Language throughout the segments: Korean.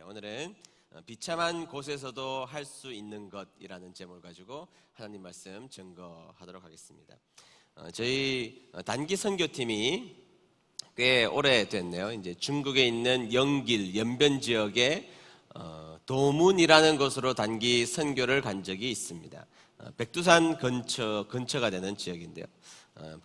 오늘은 비참한 곳에서도 할 수 있는 것이라는 제목을 가지고 하나님 말씀 증거하도록 하겠습니다. 저희 단기 선교팀이 꽤 오래됐네요. 이제 중국에 있는 영길 연변 지역에 도문이라는 곳으로 단기 선교를 간 적이 있습니다. 백두산 근처가 되는 지역인데요.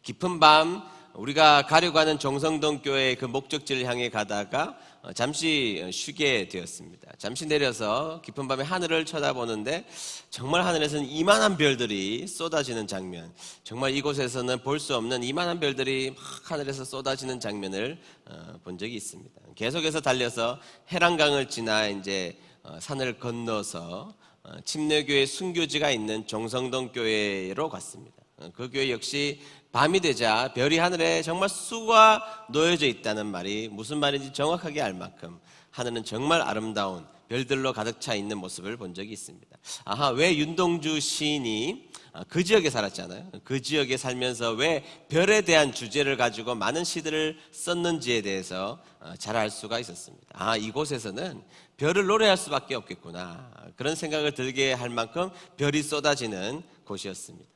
깊은 밤 우리가 가려고 하는 정성동 교회의 그 목적지를 향해 가다가 잠시 쉬게 되었습니다. 잠시 내려서 깊은 밤에 하늘을 쳐다보는데 정말 하늘에서는 이만한 별들이 쏟아지는 장면, 정말 이곳에서는 볼 수 없는 이만한 별들이 막 하늘에서 쏟아지는 장면을 본 적이 있습니다. 계속해서 달려서 해랑강을 지나 이제 산을 건너서 침례교회 순교지가 있는 정성동 교회로 갔습니다. 그 교회 역시 밤이 되자 별이 하늘에 정말 수가 놓여져 있다는 말이 무슨 말인지 정확하게 알 만큼 하늘은 정말 아름다운 별들로 가득 차 있는 모습을 본 적이 있습니다. 왜 윤동주 시인이 그 지역에 살았잖아요. 그 지역에 살면서 왜 별에 대한 주제를 가지고 많은 시들을 썼는지에 대해서 잘 알 수가 있었습니다. 이곳에서는 별을 노래할 수밖에 없겠구나, 그런 생각을 들게 할 만큼 별이 쏟아지는 곳이었습니다.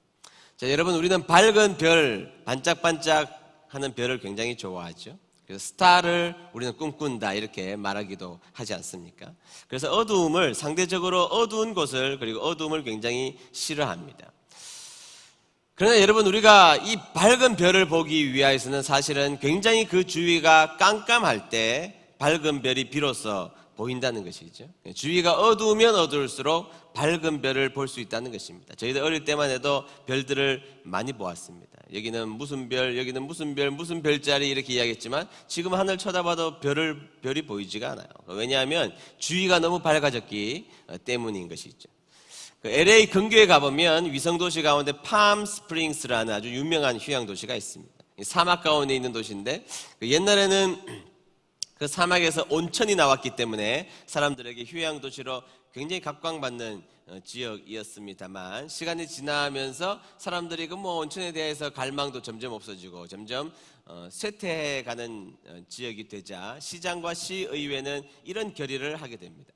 자, 여러분, 우리는 밝은 별, 반짝반짝 하는 별을 굉장히 좋아하죠. 그래서 스타를 우리는 꿈꾼다 이렇게 말하기도 하지 않습니까? 그래서 어두움을, 상대적으로 어두운 곳을, 그리고 어두움을 굉장히 싫어합니다. 그러나 여러분, 우리가 이 밝은 별을 보기 위해서는 사실은 굉장히 그 주위가 깜깜할 때 밝은 별이 비로소 보인다는 것이죠. 주위가 어두우면 어두울수록 밝은 별을 볼 수 있다는 것입니다. 저희들 어릴 때만 해도 별들을 많이 보았습니다. 여기는 무슨 별, 여기는 무슨 별, 무슨 별자리 이렇게 이야기했지만 지금 하늘 쳐다봐도 별이 보이지가 않아요. 왜냐하면 주위가 너무 밝아졌기 때문인 것이죠. LA 근교에 가보면 위성도시 가운데 팜스프링스라는 아주 유명한 휴양도시가 있습니다. 사막 가운데 있는 도시인데 옛날에는 그 사막에서 온천이 나왔기 때문에 사람들에게 휴양도시로 굉장히 각광받는 지역이었습니다만, 시간이 지나면서 사람들이 그 온천에 대해서 갈망도 점점 없어지고 점점 쇠퇴해가는 지역이 되자 시장과 시의회는 이런 결의를 하게 됩니다.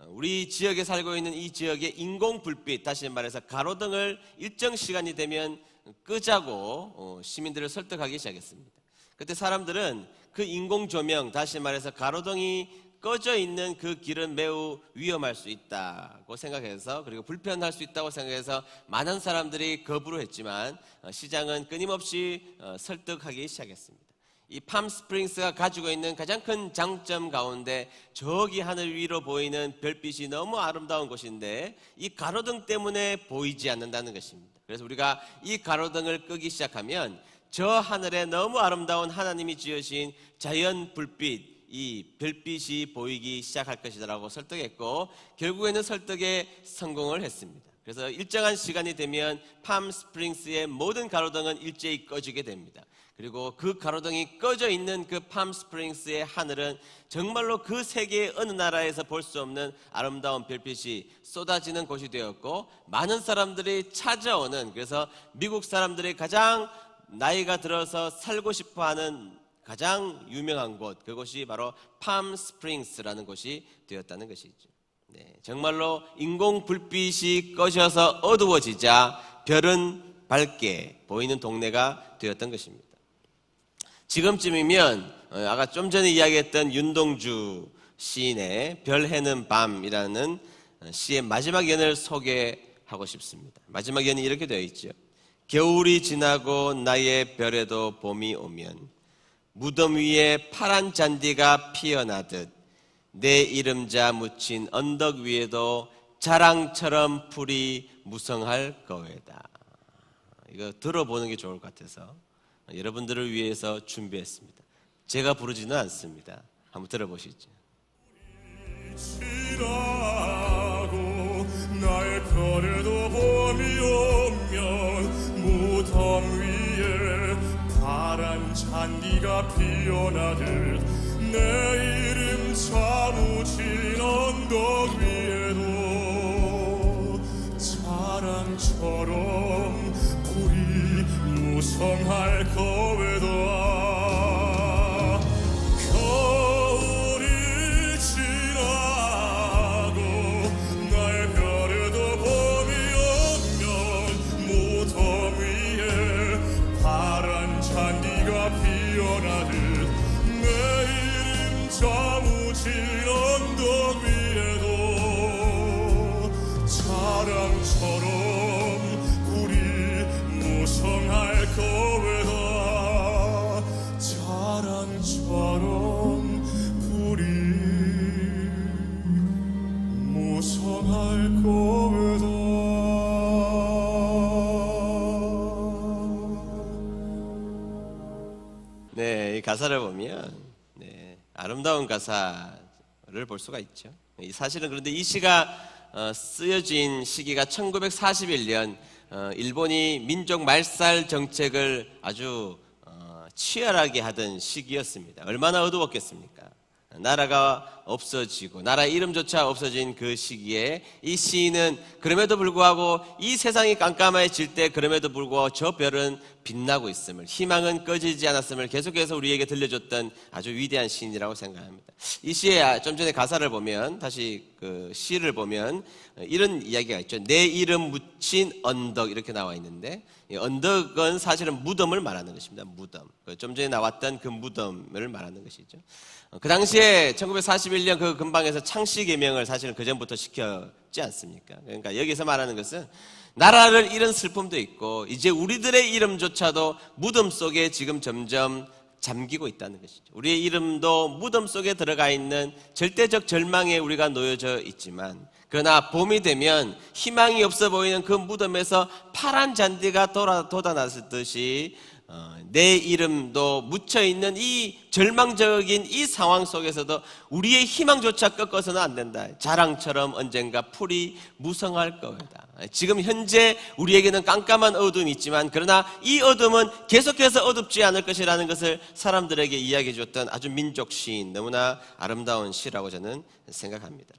우리 지역에 살고 있는 이 지역의 인공 불빛, 다시 말해서 가로등을 일정 시간이 되면 끄자고 시민들을 설득하기 시작했습니다. 그때 사람들은 그 인공 조명, 다시 말해서 가로등이 꺼져 있는 그 길은 매우 위험할 수 있다고 생각해서, 그리고 불편할 수 있다고 생각해서 많은 사람들이 거부를 했지만 시장은 끊임없이 설득하기 시작했습니다. 이 팜스프링스가 가지고 있는 가장 큰 장점 가운데 저기 하늘 위로 보이는 별빛이 너무 아름다운 곳인데 이 가로등 때문에 보이지 않는다는 것입니다. 그래서 우리가 이 가로등을 끄기 시작하면 저 하늘에 너무 아름다운 하나님이 지으신 자연 불빛, 이 별빛이 보이기 시작할 것이라고 설득했고, 결국에는 설득에 성공을 했습니다. 그래서 일정한 시간이 되면 팜스프링스의 모든 가로등은 일제히 꺼지게 됩니다. 그리고 그 가로등이 꺼져 있는 그 팜스프링스의 하늘은 정말로 그 세계의 어느 나라에서 볼 수 없는 아름다운 별빛이 쏟아지는 곳이 되었고, 많은 사람들이 찾아오는, 그래서 미국 사람들이 가장 나이가 들어서 살고 싶어하는 가장 유명한 곳, 그곳이 바로 팜스프링스라는 곳이 되었다는 것이죠. 정말로 인공 불빛이 꺼져서 어두워지자 별은 밝게 보이는 동네가 되었던 것입니다. 지금쯤이면 아까 좀 전에 이야기했던 윤동주 시인의 별 해는 밤이라는 시의 마지막 연을 소개하고 싶습니다. 마지막 연이 이렇게 되어 있죠. 겨울이 지나고 나의 별에도 봄이 오면 무덤 위에 파란 잔디가 피어나듯 내 이름자 묻힌 언덕 위에도 자랑처럼 풀이 무성할 거외다. 이거 들어보는 게 좋을 것 같아서 여러분들을 위해서 준비했습니다. 제가 부르지는 않습니다. 한번 들어보시죠. 지나고 나의 별에도 봄이 오면 무덤 위에 파란 잔디가 피어나듯 내 이름자 묻힌 언덕 위에도 자랑처럼 불이 무성할 거외다. 겨울이 지나 가사를 보면 아름다운 가사를 볼 수가 있죠. 사실은 그런데 이 시가 쓰여진 시기가 1941년 일본이 민족 말살 정책을 아주 치열하게 하던 시기였습니다. 얼마나 어두웠겠습니까? 나라가 없어지고 나라 이름조차 없어진 그 시기에 이 시인은 그럼에도 불구하고 이 세상이 깜깜해질 때 그럼에도 불구하고 저 별은 빛나고 있음을, 희망은 꺼지지 않았음을 계속해서 우리에게 들려줬던 아주 위대한 시인이라고 생각합니다. 이 시의 좀 전에 가사를 보면, 다시 그 시를 보면 이런 이야기가 있죠. 내 이름 묻힌 언덕, 이렇게 나와 있는데, 이 언덕은 사실은 무덤을 말하는 것입니다. 무덤, 좀 전에 나왔던 그 무덤을 말하는 것이죠. 그 당시에 1941년 그 근방에서 창씨개명을 사실은 그 전부터 시켰지 않습니까? 그러니까 여기서 말하는 것은 나라를 잃은 슬픔도 있고 이제 우리들의 이름조차도 무덤 속에 지금 점점 잠기고 있다는 것이죠. 우리의 이름도 무덤 속에 들어가 있는 절대적 절망에 우리가 놓여져 있지만, 그러나 봄이 되면 희망이 없어 보이는 그 무덤에서 파란 잔디가 돋아났듯이 내 이름도 묻혀있는 이 절망적인 이 상황 속에서도 우리의 희망조차 꺾어서는 안 된다. 자랑처럼 언젠가 풀이 무성할 거다. 지금 현재 우리에게는 깜깜한 어둠이 있지만, 그러나 이 어둠은 계속해서 어둡지 않을 것이라는 것을 사람들에게 이야기해 줬던 아주 민족 시인, 너무나 아름다운 시라고 저는 생각합니다.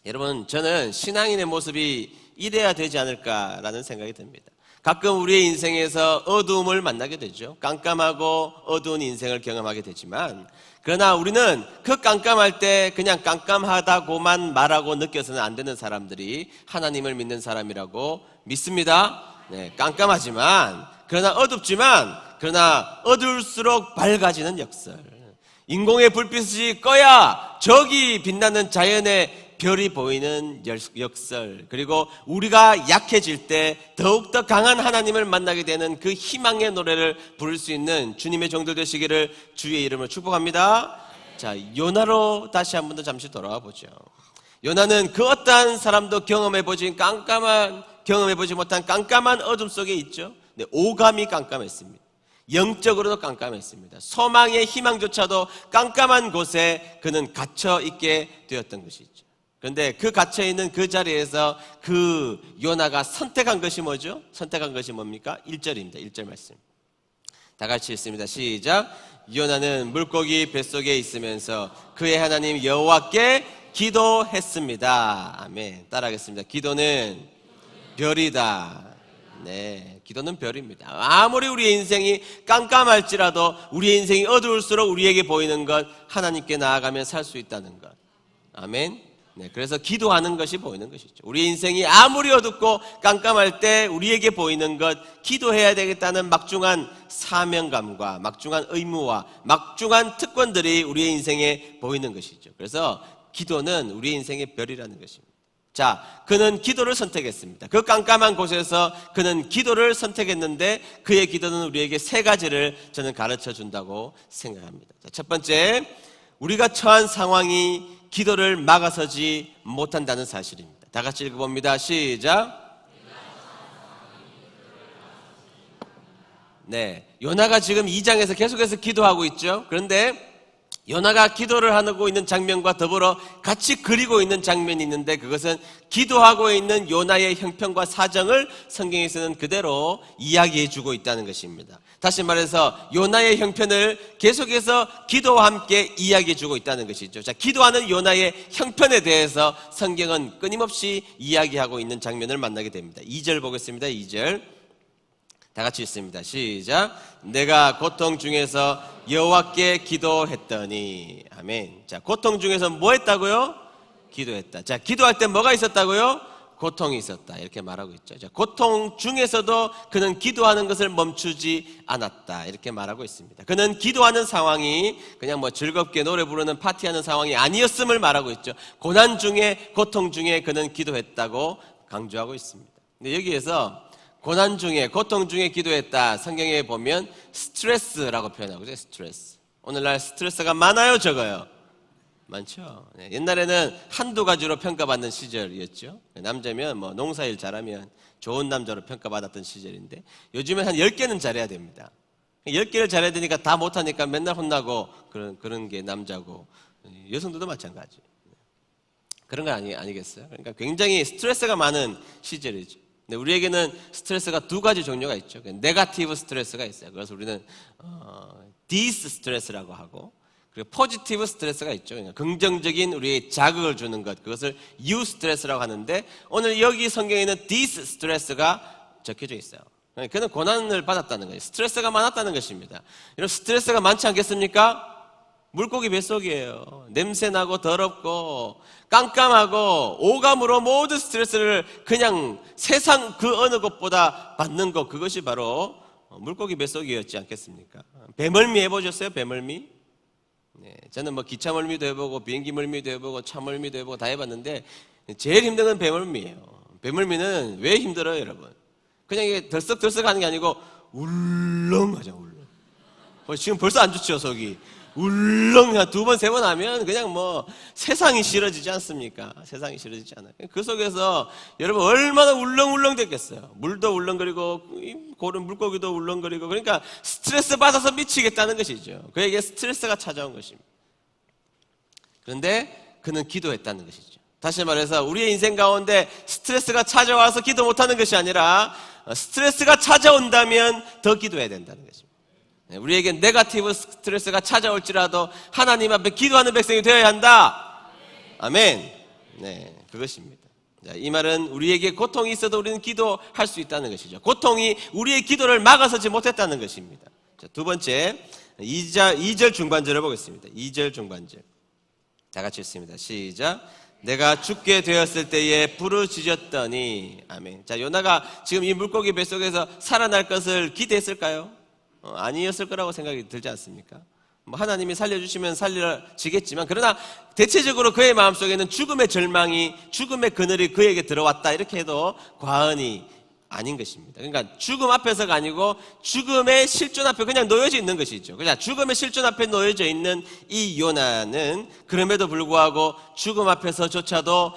여러분, 저는 신앙인의 모습이 이래야 되지 않을까라는 생각이 듭니다. 가끔 우리의 인생에서 어두움을 만나게 되죠. 깜깜하고 어두운 인생을 경험하게 되지만, 그러나 우리는 그 깜깜할 때 그냥 깜깜하다고만 말하고 느껴서는 안 되는 사람들이 하나님을 믿는 사람이라고 믿습니다. 깜깜하지만, 그러나 어둡지만, 그러나 어두울수록 밝아지는 역설. 인공의 불빛이 꺼야 저기 빛나는 자연의 별이 보이는 역설, 그리고 우리가 약해질 때 더욱더 강한 하나님을 만나게 되는 그 희망의 노래를 부를 수 있는 주님의 종들 되시기를 주의 이름으로 축복합니다. 자, 요나로 다시 한 번 더 잠시 돌아와 보죠. 요나는 그 어떠한 사람도 경험해보지 못한 깜깜한 어둠 속에 있죠. 오감이 깜깜했습니다. 영적으로도 깜깜했습니다. 소망의 희망조차도 깜깜한 곳에 그는 갇혀 있게 되었던 것이죠. 그런데 그 갇혀있는 그 자리에서 그 요나가 선택한 것이 뭐죠? 선택한 것이 뭡니까? 1절입니다. 1절 말씀. 다 같이 읽습니다. 시작. 요나는 물고기 뱃속에 있으면서 그의 하나님 여호와께 기도했습니다. 아멘. 따라하겠습니다. 기도는 별이다. 네, 기도는 별입니다. 아무리 우리의 인생이 깜깜할지라도 우리의 인생이 어두울수록 우리에게 보이는 것, 하나님께 나아가면 살 수 있다는 것. 아멘. 네, 그래서 기도하는 것이 보이는 것이죠. 우리 인생이 아무리 어둡고 깜깜할 때 우리에게 보이는 것, 기도해야 되겠다는 막중한 사명감과 막중한 의무와 막중한 특권들이 우리의 인생에 보이는 것이죠. 그래서 기도는 우리의 인생의 별이라는 것입니다. 자, 그는 기도를 선택했습니다. 그 깜깜한 곳에서 그는 기도를 선택했는데, 그의 기도는 우리에게 세 가지를 저는 가르쳐 준다고 생각합니다. 자, 첫 번째, 우리가 처한 상황이 기도를 막아서지 못한다는 사실입니다. 다 같이 읽어봅니다. 시작. 네, 요나가 지금 2장에서 계속해서 기도하고 있죠. 그런데 요나가 기도를 하고 있는 장면과 더불어 같이 그리고 있는 장면이 있는데, 그것은 기도하고 있는 요나의 형편과 사정을 성경에서는 그대로 이야기해 주고 있다는 것입니다. 다시 말해서 요나의 형편을 계속해서 기도와 함께 이야기해 주고 있다는 것이죠. 자, 기도하는 요나의 형편에 대해서 성경은 끊임없이 이야기하고 있는 장면을 만나게 됩니다. 2절 보겠습니다. 2절. 다 같이 읽습니다. 시작. 내가 고통 중에서 여호와께 기도했더니. 아멘. 자, 고통 중에서 뭐 했다고요? 기도했다. 자, 기도할 때 뭐가 있었다고요? 고통이 있었다. 이렇게 말하고 있죠. 자, 고통 중에서도 그는 기도하는 것을 멈추지 않았다. 이렇게 말하고 있습니다. 그는 기도하는 상황이 그냥 뭐 즐겁게 노래 부르는 파티하는 상황이 아니었음을 말하고 있죠. 고난 중에, 고통 중에 그는 기도했다고 강조하고 있습니다. 근데 여기에서 고난 중에, 고통 중에 기도했다, 성경에 보면 스트레스라고 표현하고 있어요. 스트레스. 오늘날 스트레스가 많아요, 적어요? 많죠. 네, 옛날에는 한두 가지로 평가받는 시절이었죠. 남자면 뭐 농사일 잘하면 좋은 남자로 평가받았던 시절인데, 요즘엔 한 10개는 잘해야 됩니다. 10개를 잘해야 되니까 다 못하니까 맨날 혼나고 그런 게 남자고, 여성들도 마찬가지. 그런 거 아니겠어요? 그러니까 굉장히 스트레스가 많은 시절이죠. 근데 우리에게는 스트레스가 두 가지 종류가 있죠. 네거티브 스트레스가 있어요. 그래서 우리는 디스 스트레스라고 하고, 그리고 포지티브 스트레스가 있죠. 그러니까 긍정적인 우리의 자극을 주는 것, 그것을 유 스트레스라고 하는데, 오늘 여기 성경에는 디스 스트레스가 적혀져 있어요. 그는 고난을 받았다는 거예요. 스트레스가 많았다는 것입니다. 이런 스트레스가 많지 않겠습니까? 물고기 뱃속이에요. 냄새나고 더럽고 깜깜하고 오감으로 모든 스트레스를 그냥 세상 그 어느 것보다 받는 것, 그것이 바로 물고기 뱃속이었지 않겠습니까? 배멀미 해보셨어요? 배멀미? 네, 저는 뭐 기차 멀미도 해보고 비행기 멀미도 해보고 차 멀미도 해보고 다 해봤는데 제일 힘든 건 배멀미예요. 배멀미는 왜 힘들어요, 여러분? 그냥 이게 덜썩덜썩 하는 게 아니고 울렁하죠, 울렁. 지금 벌써 안 좋죠, 속이. 울렁 두 번, 세 번 하면 그냥 뭐 세상이 싫어지지 않습니까? 세상이 싫어지지 않아요. 그 속에서 여러분 얼마나 울렁울렁 됐겠어요. 물도 울렁거리고 고른 물고기도 울렁거리고, 그러니까 스트레스 받아서 미치겠다는 것이죠. 그에게 스트레스가 찾아온 것입니다. 그런데 그는 기도했다는 것이죠. 다시 말해서 우리의 인생 가운데 스트레스가 찾아와서 기도 못하는 것이 아니라 스트레스가 찾아온다면 더 기도해야 된다는 것입니다. 우리에게 네거티브 스트레스가 찾아올지라도 하나님 앞에 기도하는 백성이 되어야 한다. 아멘. 네, 그것입니다. 자, 이 말은 우리에게 고통이 있어도 우리는 기도할 수 있다는 것이죠. 고통이 우리의 기도를 막아서지 못했다는 것입니다. 자, 두 번째 2절 중반절을 보겠습니다. 2절 중반절 다 같이 읽습니다. 시작. 내가 죽게 되었을 때에 부르짖었더니. 아멘. 자, 요나가 지금 이 물고기 뱃속에서 살아날 것을 기대했을까요? 아니었을 거라고 생각이 들지 않습니까? 뭐 하나님이 살려주시면 살려지겠지만, 그러나 대체적으로 그의 마음속에는 죽음의 절망이, 죽음의 그늘이 그에게 들어왔다, 이렇게 해도 과언이 아닌 것입니다. 그러니까 죽음 앞에서가 아니고 죽음의 실존 앞에 그냥 놓여져 있는 것이죠. 그냥 죽음의 실존 앞에 놓여져 있는 이 요나는 그럼에도 불구하고 죽음 앞에서조차도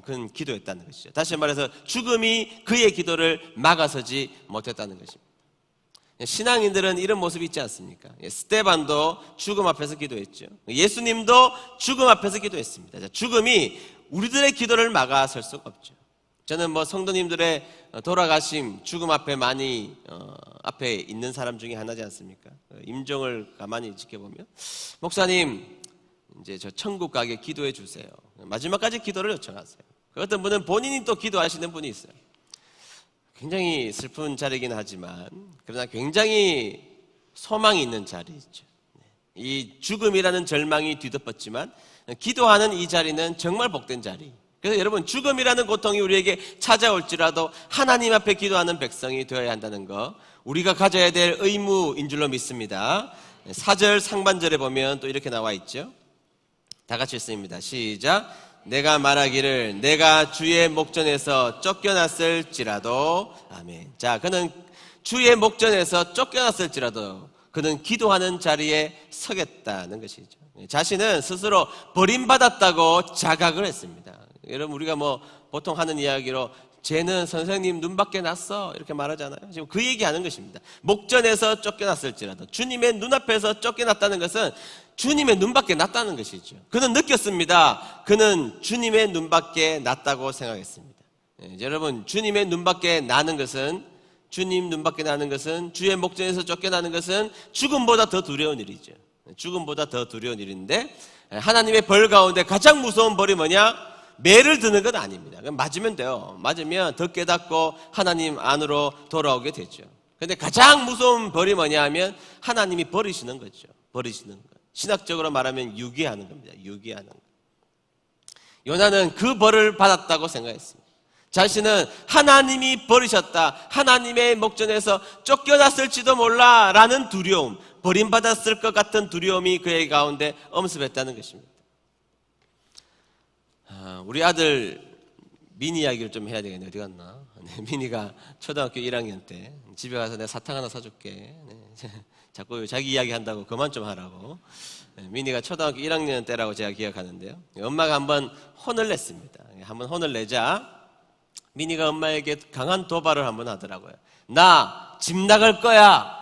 그는 기도했다는 것이죠. 다시 말해서 죽음이 그의 기도를 막아서지 못했다는 것입니다. 신앙인들은 이런 모습이 있지 않습니까? 스데반도 죽음 앞에서 기도했죠. 예수님도 죽음 앞에서 기도했습니다. 죽음이 우리들의 기도를 막아설 수가 없죠. 저는 뭐 성도님들의 돌아가심, 죽음 앞에 많이 앞에 있는 사람 중에 하나지 않습니까? 임종을 가만히 지켜보면, 목사님 이제 저 천국 가게 기도해 주세요. 마지막까지 기도를 요청하세요. 어떤 분은 본인이 또 기도하시는 분이 있어요. 굉장히 슬픈 자리이긴 하지만 그러나 굉장히 소망이 있는 자리이죠. 이 죽음이라는 절망이 뒤덮었지만 기도하는 이 자리는 정말 복된 자리. 그래서 여러분, 죽음이라는 고통이 우리에게 찾아올지라도 하나님 앞에 기도하는 백성이 되어야 한다는 거, 우리가 가져야 될 의무인 줄로 믿습니다. 4절 상반절에 보면 또 이렇게 나와 있죠. 다 같이 읽습니다. 시작. 내가 말하기를 내가 주의 목전에서 쫓겨났을지라도. 아멘. 자, 그는 주의 목전에서 쫓겨났을지라도 그는 기도하는 자리에 서겠다는 것이죠. 자신은 스스로 버림받았다고 자각을 했습니다. 여러분, 우리가 뭐 보통 하는 이야기로 쟤는 선생님 눈밖에 났어 이렇게 말하잖아요. 지금 그 얘기하는 것입니다. 목전에서 쫓겨났을지라도, 주님의 눈앞에서 쫓겨났다는 것은 주님의 눈밖에 났다는 것이죠. 그는 느꼈습니다. 그는 주님의 눈밖에 났다고 생각했습니다. 여러분, 주님의 눈밖에 나는 것은, 주님 눈밖에 나는 것은, 주의 목전에서 쫓겨나는 것은 죽음보다 더 두려운 일이죠. 죽음보다 더 두려운 일인데, 하나님의 벌 가운데 가장 무서운 벌이 뭐냐? 매를 드는 건 아닙니다. 맞으면 돼요. 맞으면 더 깨닫고 하나님 안으로 돌아오게 되죠. 그런데 가장 무서운 벌이 뭐냐 하면 하나님이 버리시는 거죠. 버리시는 것. 신학적으로 말하면 유기하는 겁니다. 유기하는 것. 요나는 그 벌을 받았다고 생각했습니다. 자신은 하나님이 버리셨다, 하나님의 목전에서 쫓겨났을지도 몰라 라는 두려움, 버림받았을 것 같은 두려움이 그의 가운데 엄습했다는 것입니다. 우리 아들 미니 이야기를 좀 해야 되겠네. 어디 갔나? 네, 미니가 초등학교 1학년 때 집에 가서 내가 사탕 하나 사줄게. 네, 자꾸 자기 이야기 한다고 그만 좀 하라고. 네, 미니가 초등학교 1학년 때라고 제가 기억하는데요. 엄마가 한번 혼을 냈습니다. 한번 혼을 내자 미니가 엄마에게 강한 도발을 한번 하더라고요. 나 집 나갈 거야.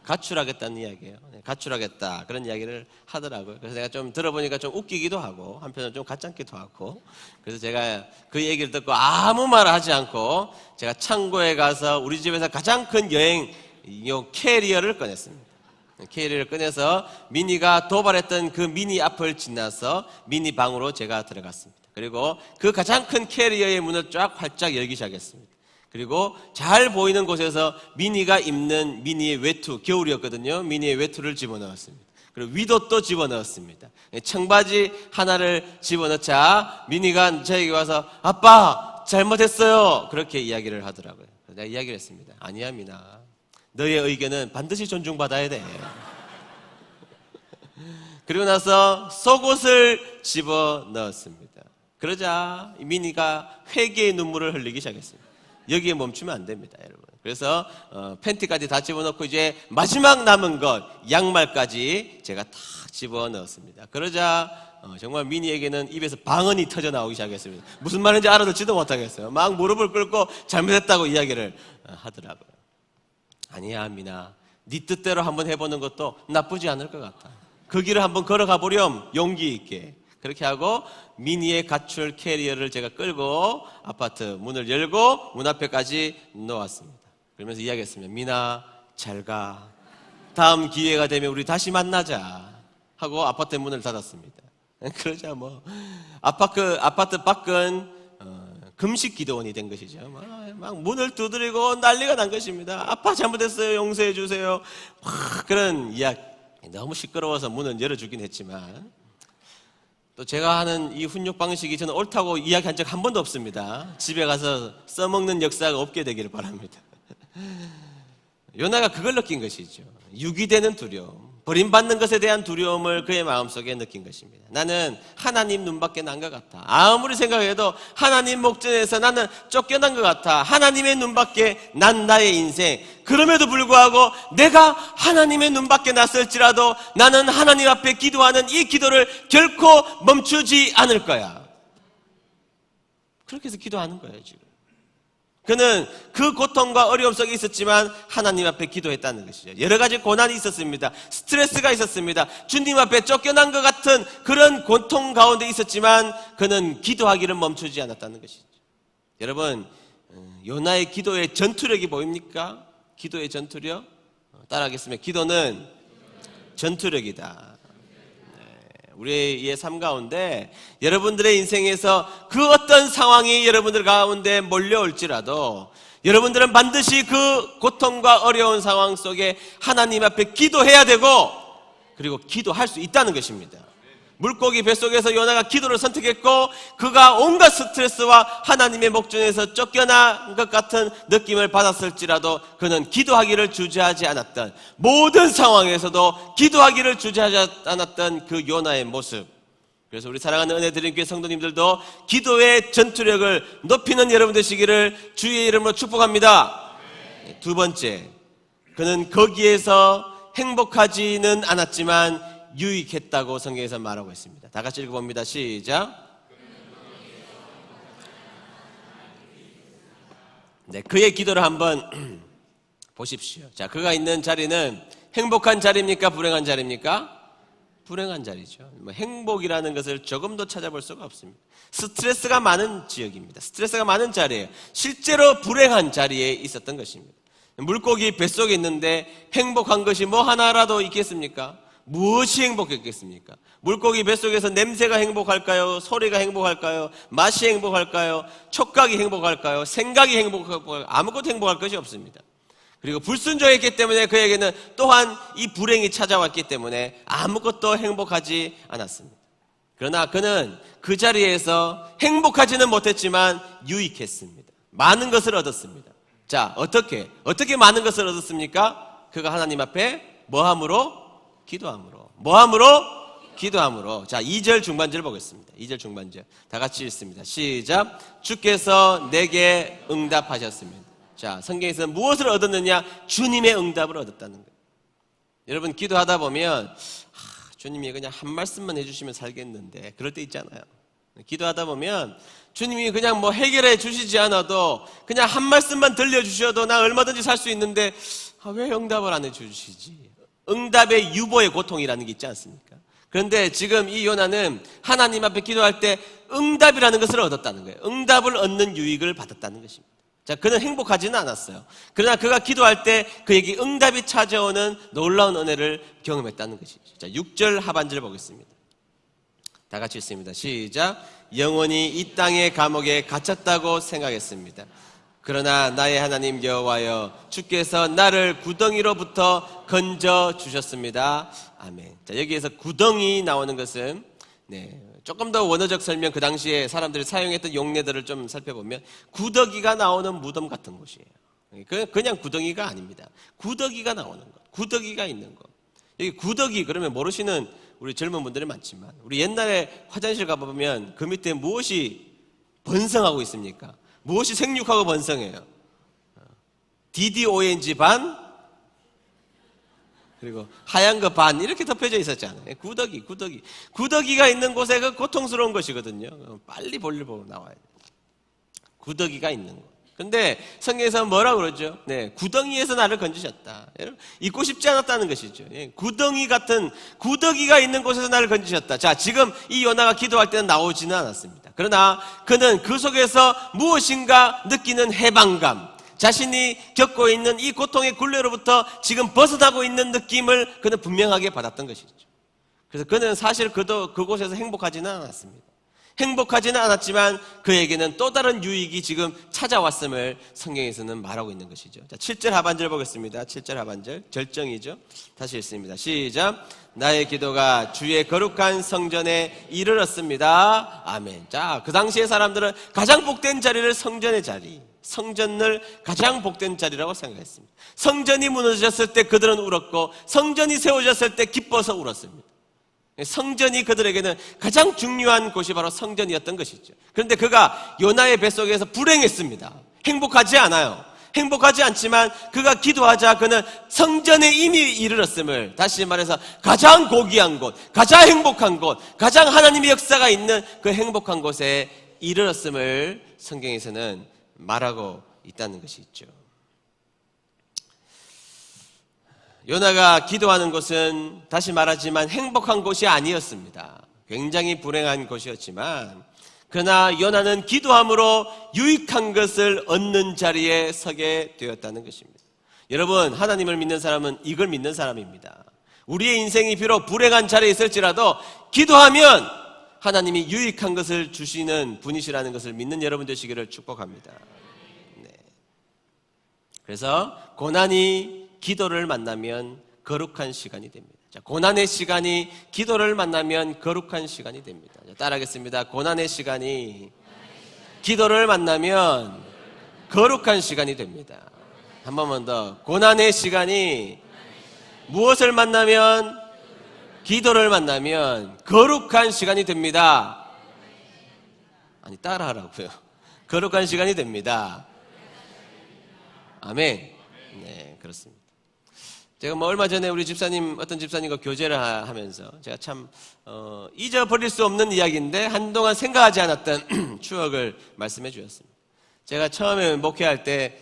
가출하겠다는 이야기예요. 가출하겠다 그런 이야기를 하더라고요. 그래서 내가 좀 들어보니까 좀 웃기기도 하고 한편으로 좀 가짜기도 하고, 그래서 제가 그 얘기를 듣고 아무 말 하지 않고 제가 창고에 가서 우리 집에서 가장 큰 여행용 캐리어를 꺼냈습니다. 캐리어를 꺼내서 미니가 도발했던 그 미니 앞을 지나서 미니 방으로 제가 들어갔습니다. 그리고 그 가장 큰 캐리어의 문을 쫙 활짝 열기 시작했습니다. 그리고 잘 보이는 곳에서 미니가 입는 미니의 외투, 겨울이었거든요. 미니의 외투를 집어넣었습니다. 그리고 위도 집어넣었습니다. 청바지 하나를 집어넣자 미니가 저에게 와서 아빠 잘못했어요 그렇게 이야기를 하더라고요. 내가 이야기를 했습니다. 아니야 미나, 너의 의견은 반드시 존중받아야 돼. 그리고 나서 속옷을 집어넣었습니다. 그러자 미니가 회개의 눈물을 흘리기 시작했습니다. 여기에 멈추면 안 됩니다, 여러분. 그래서 팬티까지 다 집어넣고 이제 마지막 남은 것 양말까지 제가 탁 집어넣었습니다. 그러자 정말 미니에게는 입에서 방언이 터져 나오기 시작했습니다. 무슨 말인지 알아듣지도 못하겠어요. 막 무릎을 꿇고 잘못했다고 이야기를 하더라고요. 아니야 미나, 네 뜻대로 한번 해보는 것도 나쁘지 않을 것 같아. 그 길을 한번 걸어가 보렴, 용기 있게. 그렇게 하고 미니의 가출 캐리어를 제가 끌고 아파트 문을 열고 문 앞에까지 놓았습니다. 그러면서 이야기했습니다. 미나 잘 가, 다음 기회가 되면 우리 다시 만나자 하고 아파트 문을 닫았습니다. 그러자 뭐 아파트 밖은 금식 기도원이 된 것이죠. 막 문을 두드리고 난리가 난 것입니다. 아빠 잘못했어요, 용서해 주세요. 그런 이야기. 너무 시끄러워서 문은 열어주긴 했지만 또 제가 하는 이 훈육 방식이 저는 옳다고 이야기한 적 한 번도 없습니다. 집에 가서 써먹는 역사가 없게 되기를 바랍니다. 요나가 그걸 느낀 것이죠. 유기되는 두려움, 버림받는 것에 대한 두려움을 그의 마음속에 느낀 것입니다. 나는 하나님 눈밖에 난 것 같아. 아무리 생각해도 하나님 목전에서 나는 쫓겨난 것 같아. 하나님의 눈밖에 난 나의 인생. 그럼에도 불구하고 내가 하나님의 눈밖에 났을지라도 나는 하나님 앞에 기도하는 이 기도를 결코 멈추지 않을 거야. 그렇게 해서 기도하는 거예요 지금. 그는 그 고통과 어려움 속에 있었지만 하나님 앞에 기도했다는 것이죠. 여러 가지 고난이 있었습니다. 스트레스가 있었습니다. 주님 앞에 쫓겨난 것 같은 그런 고통 가운데 있었지만 그는 기도하기를 멈추지 않았다는 것이죠. 여러분, 요나의 기도의 전투력이 보입니까? 기도의 전투력? 따라하겠습니다. 기도는 전투력이다. 우리의 삶 가운데 여러분들의 인생에서 그 어떤 상황이 여러분들 가운데 몰려올지라도 여러분들은 반드시 그 고통과 어려운 상황 속에 하나님 앞에 기도해야 되고 그리고 기도할 수 있다는 것입니다. 물고기 뱃속에서 요나가 기도를 선택했고 그가 온갖 스트레스와 하나님의 목전에서 쫓겨난 것 같은 느낌을 받았을지라도 그는 기도하기를 주저하지 않았던, 모든 상황에서도 기도하기를 주저하지 않았던 그 요나의 모습. 그래서 우리 사랑하는 은혜드림교회 성도님들도 기도의 전투력을 높이는 여러분 되시기를 주의 이름으로 축복합니다. 두 번째, 그는 거기에서 행복하지는 않았지만 유익했다고 성경에서 말하고 있습니다. 다 같이 읽어봅니다. 시작. 네, 그의 기도를 한번 보십시오. 자, 그가 있는 자리는 행복한 자리입니까? 불행한 자리입니까? 불행한 자리죠. 행복이라는 것을 조금도 찾아볼 수가 없습니다. 스트레스가 많은 지역입니다. 스트레스가 많은 자리예요. 실제로 불행한 자리에 있었던 것입니다. 물고기 뱃속에 있는데 행복한 것이 뭐 하나라도 있겠습니까? 무엇이 행복했겠습니까? 물고기 뱃속에서 냄새가 행복할까요? 소리가 행복할까요? 맛이 행복할까요? 촉각이 행복할까요? 생각이 행복할까요? 아무것도 행복할 것이 없습니다. 그리고 불순종했기 때문에 그에게는 또한 이 불행이 찾아왔기 때문에 아무것도 행복하지 않았습니다. 그러나 그는 그 자리에서 행복하지는 못했지만 유익했습니다. 많은 것을 얻었습니다. 자, 어떻게 많은 것을 얻었습니까? 그가 하나님 앞에 뭐함으로? 기도함으로. 뭐함으로? 기도함으로. 자, 2절 중반절 보겠습니다. 2절 중반절 다 같이 읽습니다. 시작. 주께서 내게 응답하셨습니다. 자, 성경에서 무엇을 얻었느냐? 주님의 응답을 얻었다는 거예요. 여러분, 기도하다 보면 주님이 그냥 한 말씀만 해주시면 살겠는데 그럴 때 있잖아요. 기도하다 보면 주님이 그냥 뭐 해결해 주시지 않아도 그냥 한 말씀만 들려주셔도 나 얼마든지 살 수 있는데 왜 응답을 안 해주시지? 응답의 유보의 고통이라는 게 있지 않습니까? 그런데 지금 이 요나는 하나님 앞에 기도할 때 응답이라는 것을 얻었다는 거예요. 응답을 얻는 유익을 받았다는 것입니다. 자, 그는 행복하지는 않았어요. 그러나 그가 기도할 때 그에게 응답이 찾아오는 놀라운 은혜를 경험했다는 것이죠. 자, 6절 하반절 보겠습니다. 다 같이 읽습니다. 시작. 영원히 이 땅의 감옥에 갇혔다고 생각했습니다. 그러나 나의 하나님 여호와여, 주께서 나를 구덩이로부터 건져 주셨습니다. 아멘. 자, 여기에서 구덩이 나오는 것은 조금 더 원어적 설명, 그 당시에 사람들이 사용했던 용례들을 좀 살펴보면 구더기가 나오는 무덤 같은 곳이에요. 그냥 구덩이가 아닙니다. 구더기가 나오는 것, 구더기가 있는 것. 여기 구더기 그러면 모르시는 우리 젊은 분들이 많지만, 우리 옛날에 화장실 가보면 그 밑에 무엇이 번성하고 있습니까? 무엇이 생육하고 번성해요? DDONG 반, 그리고 하얀 거 반, 이렇게 덮여져 있었잖아요. 구더기가 있는 곳에 그 고통스러운 것이거든요. 빨리 볼일 보고 나와야 돼요. 구더기가 있는 곳. 근데 성경에서 뭐라고 그러죠? 구덩이에서 나를 건지셨다. 잊고 싶지 않았다는 것이죠. 구덩이 같은 구더기가 있는 곳에서 나를 건지셨다. 자, 지금 이 요나가 기도할 때는 나오지는 않았습니다. 그러나 그는 그 속에서 무엇인가 느끼는 해방감, 자신이 겪고 있는 이 고통의 굴레로부터 지금 벗어나고 있는 느낌을 그는 분명하게 받았던 것이죠. 그래서 그는 사실 그곳에서 행복하지는 않았습니다. 행복하지는 않았지만 그에게는 또 다른 유익이 지금 찾아왔음을 성경에서는 말하고 있는 것이죠. 자, 7절 하반절 보겠습니다. 7절 하반절, 절정이죠. 다시 읽습니다. 시작. 나의 기도가 주의 거룩한 성전에 이르렀습니다. 아멘. 자, 그 당시의 사람들은 가장 복된 자리를 성전의 자리, 성전을 가장 복된 자리라고 생각했습니다. 성전이 무너졌을 때 그들은 울었고, 성전이 세워졌을 때 기뻐서 울었습니다. 성전이 그들에게는 가장 중요한 곳이 바로 성전이었던 것이죠. 그런데 그가 요나의 뱃속에서 불행했습니다. 행복하지 않아요. 행복하지 않지만 그가 기도하자 그는 성전에 이미 이르렀음을, 다시 말해서 가장 고귀한 곳, 가장 행복한 곳, 가장 하나님의 역사가 있는 그 행복한 곳에 이르렀음을 성경에서는 말하고 있다는 것이 있죠. 요나가 기도하는 곳은 다시 말하지만 행복한 곳이 아니었습니다. 굉장히 불행한 곳이었지만, 그러나 요나는 기도함으로 유익한 것을 얻는 자리에 서게 되었다는 것입니다. 여러분, 하나님을 믿는 사람은 이걸 믿는 사람입니다. 우리의 인생이 비록 불행한 자리에 있을지라도 기도하면 하나님이 유익한 것을 주시는 분이시라는 것을 믿는 여러분 되시기를 축복합니다. 그래서 고난이 기도를 만나면 거룩한 시간이 됩니다. 자, 고난의 시간이 기도를 만나면 거룩한 시간이 됩니다. 자, 따라하겠습니다. 고난의 시간이 기도를 만나면 거룩한 시간이 됩니다. 한 번만 더. 고난의 시간이 무엇을 만나면? 기도를 만나면 거룩한 시간이 됩니다. 아니, 따라하라고요. 거룩한 시간이 됩니다. 아멘. 네, 그렇습니다. 제가 얼마 전에 우리 집사님, 어떤 집사님과 교제를 하면서 제가 참 잊어버릴 수 없는 이야기인데 한동안 생각하지 않았던 추억을 말씀해 주셨습니다. 제가 처음에 목회할 때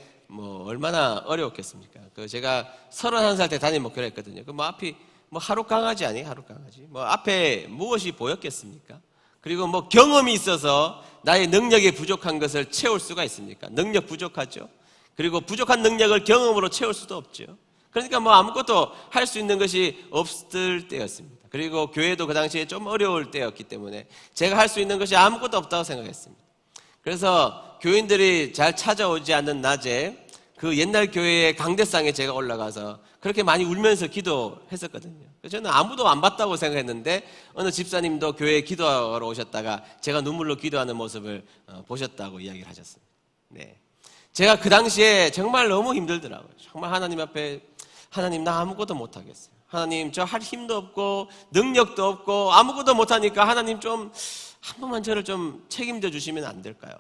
얼마나 어려웠겠습니까? 제가 31살 때 담임 목회를 했거든요. 앞이 하루 강아지 아니에요? 하루 강아지. 앞에 무엇이 보였겠습니까? 그리고 경험이 있어서 나의 능력이 부족한 것을 채울 수가 있습니까? 능력 부족하죠. 그리고 부족한 능력을 경험으로 채울 수도 없죠. 그러니까 아무것도 할 수 있는 것이 없을 때였습니다. 그리고 교회도 그 당시에 좀 어려울 때였기 때문에 제가 할 수 있는 것이 아무것도 없다고 생각했습니다. 그래서 교인들이 잘 찾아오지 않는 낮에 그 옛날 교회의 강대상에 제가 올라가서 그렇게 많이 울면서 기도했었거든요. 저는 아무도 안 봤다고 생각했는데 어느 집사님도 교회에 기도하러 오셨다가 제가 눈물로 기도하는 모습을 보셨다고 이야기를 하셨습니다. 네. 제가 그 당시에 정말 너무 힘들더라고요. 정말 하나님 앞에, 하나님 나 아무것도 못하겠어요. 하나님 저 할 힘도 없고 능력도 없고 아무것도 못하니까 하나님 좀 한 번만 저를 좀 책임져 주시면 안 될까요?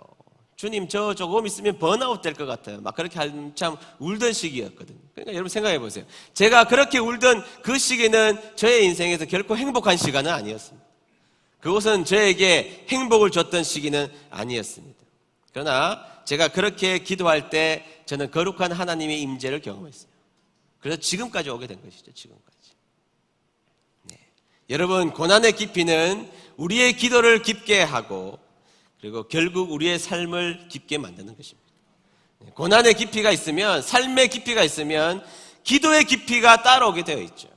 주님 저 조금 있으면 번아웃 될 것 같아요. 막 그렇게 한참 울던 시기였거든요. 그러니까 여러분 생각해 보세요. 제가 그렇게 울던 그 시기는 저의 인생에서 결코 행복한 시간은 아니었습니다. 그것은 저에게 행복을 줬던 시기는 아니었습니다. 그러나 제가 그렇게 기도할 때 저는 거룩한 하나님의 임재를 경험했어요. 그래서 지금까지 오게 된 것이죠. 지금까지. 네. 여러분, 고난의 깊이는 우리의 기도를 깊게 하고 그리고 결국 우리의 삶을 깊게 만드는 것입니다. 고난의 깊이가 있으면, 삶의 깊이가 있으면 기도의 깊이가 따라오게 되어 있죠.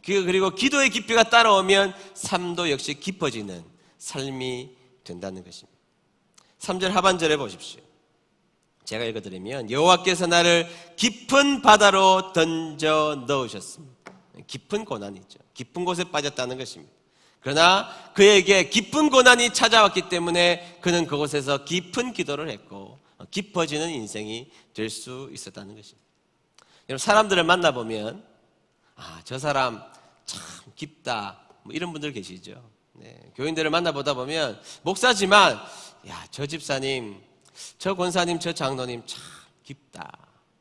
그리고 기도의 깊이가 따라오면 삶도 역시 깊어지는 삶이 된다는 것입니다. 3절 하반절에 보십시오. 제가 읽어드리면 여호와께서 나를 깊은 바다로 던져 넣으셨습니다. 깊은 고난이죠. 깊은 곳에 빠졌다는 것입니다. 그러나 그에게 깊은 고난이 찾아왔기 때문에 그는 그곳에서 깊은 기도를 했고 깊어지는 인생이 될 수 있었다는 것입니다. 여러분, 사람들을 만나보면 저 사람 참 깊다, 뭐 이런 분들 계시죠. 네, 교인들을 만나보다 보면 목사지만 저 집사님, 저 권사님, 저 장로님 참 깊다,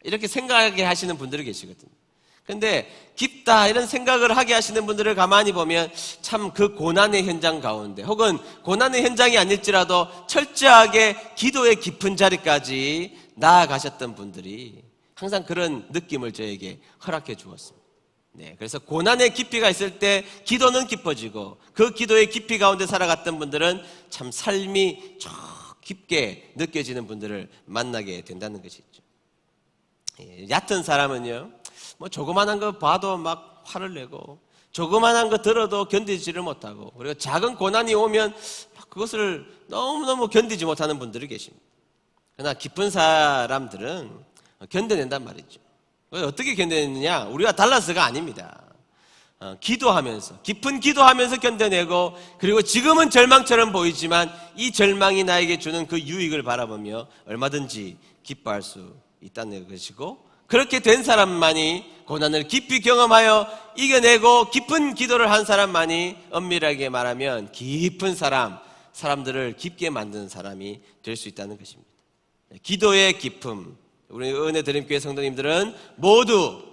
이렇게 생각하게 하시는 분들이 계시거든요. 근데 깊다 이런 생각을 하게 하시는 분들을 가만히 보면 참 그 고난의 현장 가운데, 혹은 고난의 현장이 아닐지라도 철저하게 기도의 깊은 자리까지 나아가셨던 분들이 항상 그런 느낌을 저에게 허락해 주었습니다. 네, 그래서 고난의 깊이가 있을 때 기도는 깊어지고 그 기도의 깊이 가운데 살아갔던 분들은 참 삶이 저 깊게 느껴지는 분들을 만나게 된다는 것이죠. 얕은 사람은요, 뭐 조그만한 거 봐도 막 화를 내고 조그만한 거 들어도 견디지를 못하고, 그리고 작은 고난이 오면 그것을 너무너무 견디지 못하는 분들이 계십니다. 그러나 깊은 사람들은 견뎌낸단 말이죠. 어떻게 견뎌내느냐? 우리가 달라서가 아닙니다. 기도하면서, 깊은 기도하면서 견뎌내고, 그리고 지금은 절망처럼 보이지만 이 절망이 나에게 주는 그 유익을 바라보며 얼마든지 기뻐할 수 있다는 것이고, 그렇게 된 사람만이 고난을 깊이 경험하여 이겨내고 깊은 기도를 한 사람만이 엄밀하게 말하면 깊은 사람들을 깊게 만드는 사람이 될 수 있다는 것입니다. 기도의 깊음, 우리 은혜드림교회 성도님들은 모두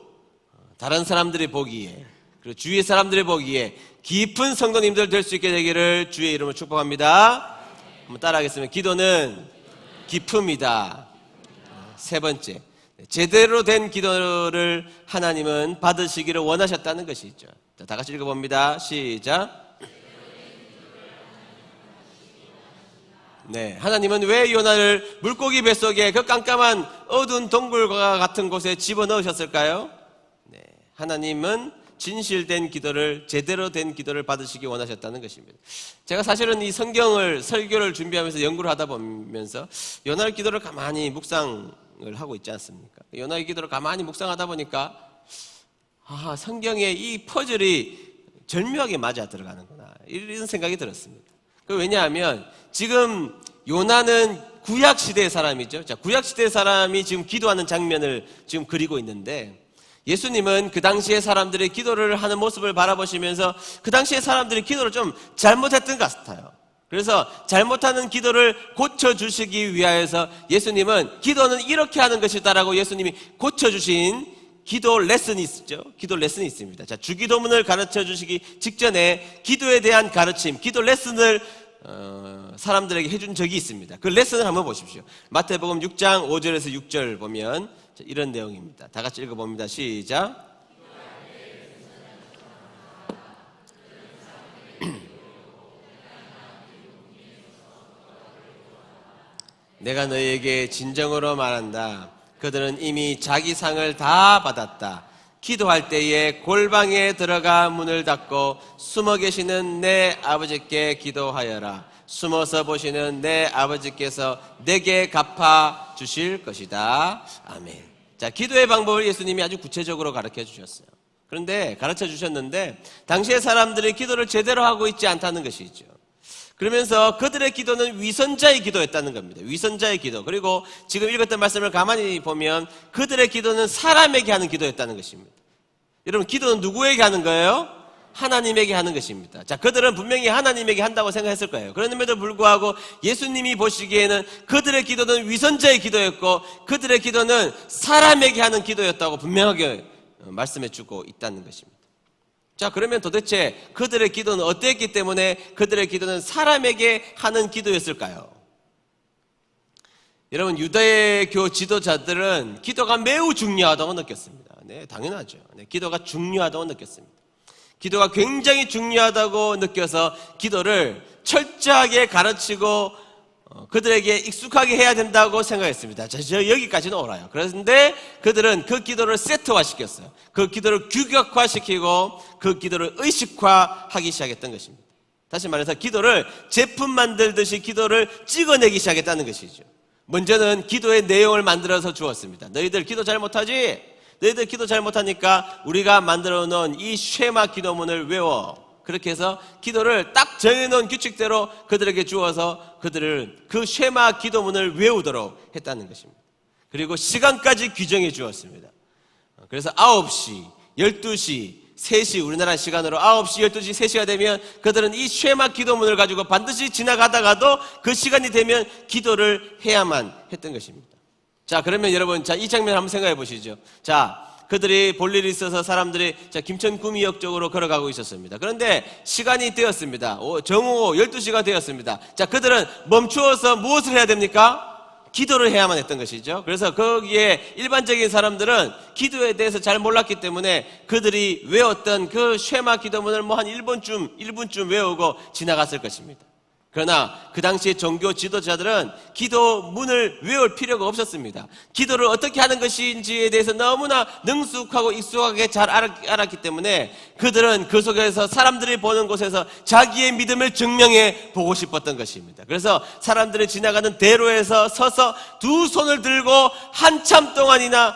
다른 사람들이 보기에, 그리고 주위의 사람들이 보기에 깊은 성도님들 될 수 있게 되기를 주의 이름으로 축복합니다. 한번 따라하겠습니다. 기도는 깊음이다. 세 번째, 제대로 된 기도를 하나님은 받으시기를 원하셨다는 것이죠. 자, 다 같이 읽어봅니다. 시작. 네, 하나님은 왜 요나를 물고기 뱃속에 그 깜깜한 어두운 동굴과 같은 곳에 집어넣으셨을까요? 네, 하나님은 진실된 기도를, 제대로 된 기도를 받으시기 원하셨다는 것입니다. 제가 사실은 이 설교를 준비하면서 연구를 하다 보면서 요나의 기도를 가만히 묵상을 하고 있지 않습니까? 요나의 기도를 가만히 묵상하다 보니까 성경에 이 퍼즐이 절묘하게 맞아 들어가는구나, 이런 생각이 들었습니다. 왜냐하면 지금 요나는 구약시대의 사람이죠. 자, 구약시대의 사람이 지금 기도하는 장면을 지금 그리고 있는데, 예수님은 그 당시의 사람들이 기도를 하는 모습을 바라보시면서 그 당시의 사람들이 기도를 좀 잘못했던 것 같아요. 그래서 잘못하는 기도를 고쳐주시기 위하여서 예수님은 기도는 이렇게 하는 것이다라고 예수님이 고쳐주신 기도 레슨이 있죠. 기도 레슨이 있습니다. 자, 주기도문을 가르쳐 주시기 직전에 기도에 대한 가르침, 기도 레슨을 사람들에게 해준 적이 있습니다. 그 레슨을 한번 보십시오. 마태복음 6장 5절에서 6절 보면 이런 내용입니다. 다 같이 읽어봅니다. 시작. 내가 너희에게 진정으로 말한다. 그들은 이미 자기 상을 다 받았다. 기도할 때에 골방에 들어가 문을 닫고 숨어 계시는 내 아버지께 기도하여라. 숨어서 보시는 내 아버지께서 내게 갚아 주실 것이다. 아멘. 자, 기도의 방법을 예수님이 아주 구체적으로 가르쳐 주셨어요. 그런데 가르쳐 주셨는데 당시의 사람들이 기도를 제대로 하고 있지 않다는 것이죠. 그러면서 그들의 기도는 위선자의 기도였다는 겁니다. 위선자의 기도. 그리고 지금 읽었던 말씀을 가만히 보면 그들의 기도는 사람에게 하는 기도였다는 것입니다. 여러분, 기도는 누구에게 하는 거예요? 하나님에게 하는 것입니다. 자, 그들은 분명히 하나님에게 한다고 생각했을 거예요. 그런데도 불구하고 예수님이 보시기에는 그들의 기도는 위선자의 기도였고 그들의 기도는 사람에게 하는 기도였다고 분명하게 말씀해 주고 있다는 것입니다. 자, 그러면 도대체 그들의 기도는 어땠기 때문에 그들의 기도는 사람에게 하는 기도였을까요? 여러분, 유대교 지도자들은 기도가 매우 중요하다고 느꼈습니다. 네, 당연하죠. 네, 기도가 중요하다고 느꼈습니다. 기도가 굉장히 중요하다고 느껴서 기도를 철저하게 가르치고 그들에게 익숙하게 해야 된다고 생각했습니다. 저 여기까지는 옳아요. 그런데 그들은 그 기도를 세트화시켰어요. 그 기도를 규격화시키고 그 기도를 의식화하기 시작했던 것입니다. 다시 말해서 기도를 제품 만들듯이 기도를 찍어내기 시작했다는 것이죠. 먼저는 기도의 내용을 만들어서 주었습니다. 너희들 기도 잘 못하지? 너희들 기도 잘 못하니까 우리가 만들어 놓은 이 쉐마 기도문을 외워. 그렇게 해서 기도를 딱 정해놓은 규칙대로 그들에게 주어서 그들을 그 쉐마 기도문을 외우도록 했다는 것입니다. 그리고 시간까지 규정해 주었습니다. 그래서 9시, 12시, 3시, 우리나라 시간으로 9시, 12시, 3시가 되면 그들은 이 쉐마 기도문을 가지고 반드시 지나가다가도 그 시간이 되면 기도를 해야만 했던 것입니다. 자, 그러면 여러분, 자, 이 장면 한번 생각해 보시죠. 자, 그들이 볼 일이 있어서 사람들이 김천 구미역 쪽으로 걸어가고 있었습니다. 그런데 시간이 되었습니다. 정오후 12시가 되었습니다. 자, 그들은 멈추어서 무엇을 해야 됩니까? 기도를 해야만 했던 것이죠. 그래서 거기에 일반적인 사람들은 기도에 대해서 잘 몰랐기 때문에 그들이 외웠던 그 쉐마 기도문을 한 1분쯤 외우고 지나갔을 것입니다. 그러나 그 당시에 종교 지도자들은 기도문을 외울 필요가 없었습니다. 기도를 어떻게 하는 것인지에 대해서 너무나 능숙하고 익숙하게 잘 알았기 때문에 그들은 그 속에서 사람들이 보는 곳에서 자기의 믿음을 증명해 보고 싶었던 것입니다. 그래서 사람들이 지나가는 대로에서 서서 두 손을 들고 한참 동안이나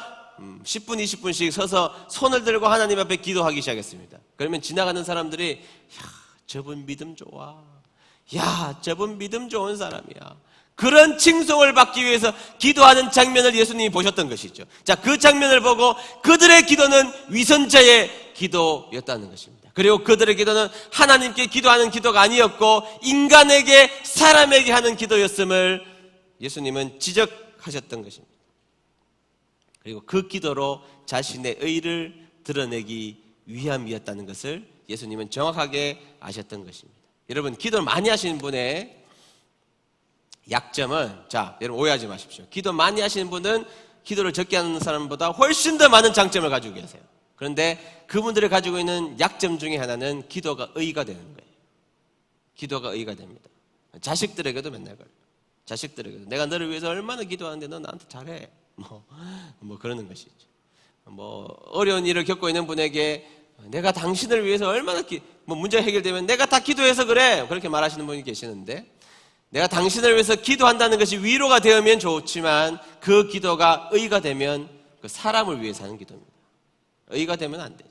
10분, 20분씩 서서 손을 들고 하나님 앞에 기도하기 시작했습니다. 그러면 지나가는 사람들이 저분 믿음 좋아. 저분 믿음 좋은 사람이야. 그런 칭송을 받기 위해서 기도하는 장면을 예수님이 보셨던 것이죠. 자, 그 장면을 보고 그들의 기도는 위선자의 기도였다는 것입니다. 그리고 그들의 기도는 하나님께 기도하는 기도가 아니었고 인간에게, 사람에게 하는 기도였음을 예수님은 지적하셨던 것입니다. 그리고 그 기도로 자신의 의를 드러내기 위함이었다는 것을 예수님은 정확하게 아셨던 것입니다. 여러분, 기도를 많이 하시는 분의 약점은, 자, 여러분 오해하지 마십시오. 기도 많이 하시는 분은 기도를 적게 하는 사람보다 훨씬 더 많은 장점을 가지고 계세요. 그런데 그분들이 가지고 있는 약점 중에 하나는 기도가 의가 되는 거예요. 기도가 의가 됩니다. 자식들에게도 맨날 그래요. 자식들에게도 내가 너를 위해서 얼마나 기도하는데 너 나한테 잘해. 뭐 그러는 것이죠. 어려운 일을 겪고 있는 분에게 내가 당신을 위해서 얼마나 문제가 해결되면 내가 다 기도해서 그래. 그렇게 말하시는 분이 계시는데, 내가 당신을 위해서 기도한다는 것이 위로가 되면 좋지만 그 기도가 의가 되면 그 사람을 위해서 하는 기도입니다. 의가 되면 안 되죠.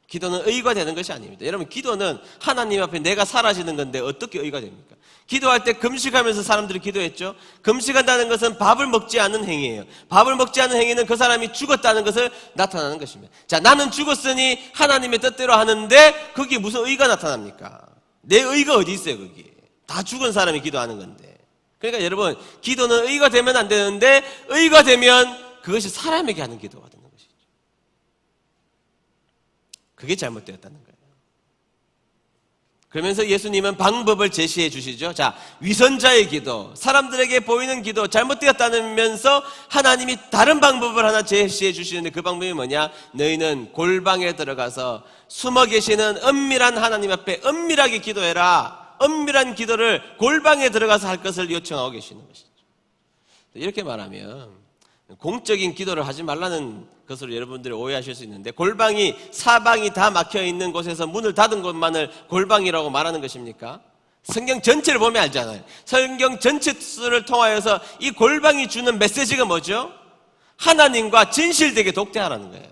기도는 의가 되는 것이 아닙니다. 여러분, 기도는 하나님 앞에 내가 사라지는 건데 어떻게 의가 됩니까? 기도할 때 금식하면서 사람들이 기도했죠. 금식한다는 것은 밥을 먹지 않는 행위예요. 밥을 먹지 않는 행위는 그 사람이 죽었다는 것을 나타나는 것입니다. 자, 나는 죽었으니 하나님의 뜻대로 하는데 그게 무슨 의가 나타납니까? 내 의가 어디 있어요, 거기? 다 죽은 사람이 기도하는 건데. 그러니까 여러분, 기도는 의가 되면 안 되는데 의가 되면 그것이 사람에게 하는 기도가 되는 것이죠. 그게 잘못되었다는 거예요. 그러면서 예수님은 방법을 제시해 주시죠. 자, 위선자의 기도, 사람들에게 보이는 기도, 잘못되었다면서 하나님이 다른 방법을 하나 제시해 주시는데 그 방법이 뭐냐? 너희는 골방에 들어가서 숨어 계시는 은밀한 하나님 앞에 은밀하게 기도해라. 은밀한 기도를 골방에 들어가서 할 것을 요청하고 계시는 것이죠. 이렇게 말하면 공적인 기도를 하지 말라는 것으로 여러분들이 오해하실 수 있는데, 골방이 사방이 다 막혀있는 곳에서 문을 닫은 곳만을 골방이라고 말하는 것입니까? 성경 전체를 보면 알잖아요. 성경 전체를 통하여서 이 골방이 주는 메시지가 뭐죠? 하나님과 진실되게 독대하라는 거예요.